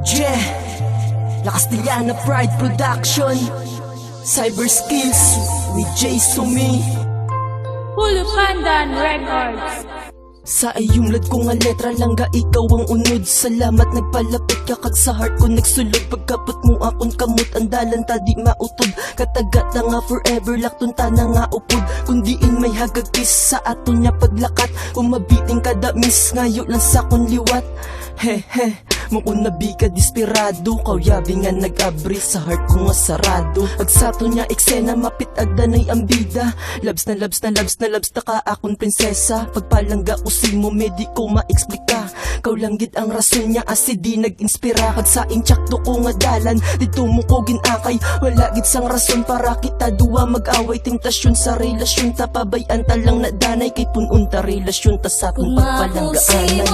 Yeah, La Castellana Pride Production, Cyber Skills with Jay Sumi. Hulupandan Records. Sa iyong lad ko nga letra lang ga ikaw ang unod. Salamat nagpalapit ka kag sa heart ko nagsulod. Pagkapot mo akon kamot andalan ta di mautod. Katagat na nga forever lakton ta na nga upod. Kundiin may hagagkis sa aton nya paglakat. Umabiting kada miss ngayo lang sa kon liwat. He Mukun nabi ka desperado. Kawyabi nga nag-abri sa heart ko nga sarado. Agsato niya eksena mapit agdanay ang bida. Labs na labs na labs na labs ta ka akon prinsesa. Pagpalangga ko si mo medi ko ma-explika. Kaw lang gid ang rason niya asi di nag-inspira. Kag sa inchakto ko nga dalan dito mo ko ginakay. Wala gid sang rason para kita duwa mag-away. Temptasyon sa relasyon ta pabayan ta lang na danay. Kay punon ta relasyon ta sa akong pagpalanggaanan.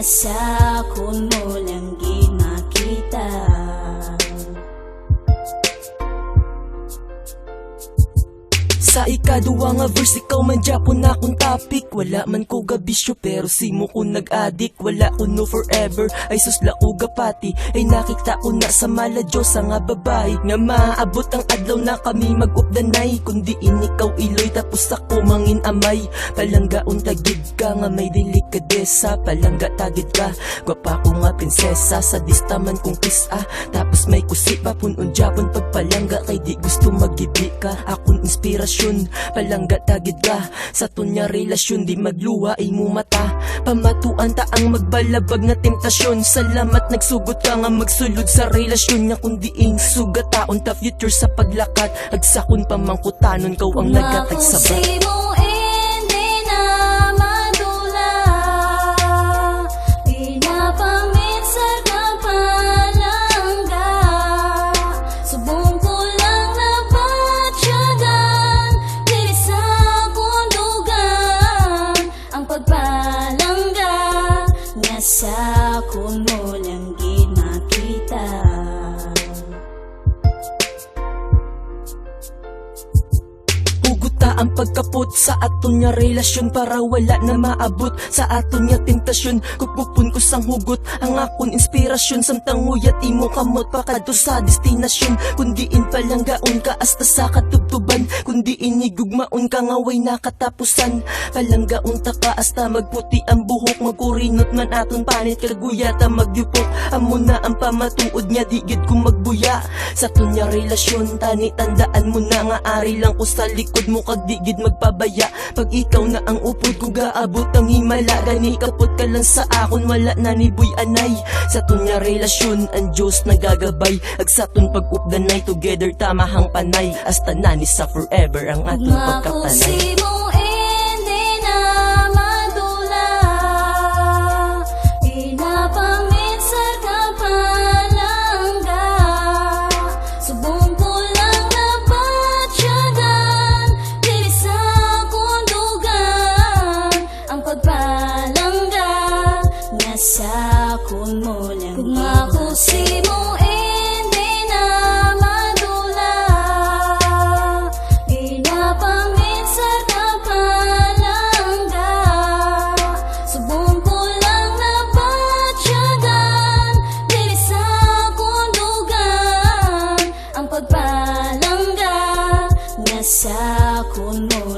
Sa kun mo lang ginakita. Sa ikaduwa nga verse ikaw man Japon na akong topic. Wala man ko gabisyo pero si mo ko nag-addict. Wala ko no forever ay susla ko gapati. Ay nakita ko na sa mala Diyos nga babae. Nga maaabot ang adlaw na kami mag-updanay. Kundi ikaw iloy tapos ako mangin amay. Palanggaon tagid ka nga may delikadesa. Palangga tagid ka gwapa ko nga prinsesa. Sa distaman kong kiss tapos may kusi pa punon Japon pagpalangga. Kay di gusto magibi ka akong inspirasyon. Palangga tagid ka sa tunya relasyon. Di magluwa ay mo mata. Pamatuan ta ang magbalabag na temptasyon. Salamat nagsugot ka nga magsulod sa relasyon niya. Kundi ing sugataon ta future sa paglakat. Agsakon pamangkutanon kaw ang nagkatagsabat. Sa kun mo lang ginakita. Huguta ang pagkapot sa aton nga relasyon. Para wala na maabot sa aton nga tentasyon. Kukupun ko sang hugot ang akon inspirasyon. Samtang huyat imo kamot pakadto sa destinasyon. Kundiin palanggaon ka hasta sa katubtuban. Kundiin igugmaon ka nga way nakatapusan. Palanggaon ta ka hasta magputi ang buhok. Magkurinot man aton panit kaguyata magyupok. Amo na ang pamatuod niya digid kong magbuya. Sa tunya relasyon tani tandaan mo na nga ari lang ko sa likod mo kag digid magpabaya. Pag ikaw na ang upod ko gaabot ang himala. Gani kapot ka lang sa akon wala na ni buy anay. Sa tunya relasyon ang Diyos nagagabay. Agsaton pag-updanay together tamahang panay. Hasta nani sa forever ang ating pagkapanay. Sa kun mo lang kung ako si mo hindi na madula. Inapangin sa kapalangga. Subong ko lang na patyagan. Dili sa kundugan ang pagpalangga. Nga sa kun mo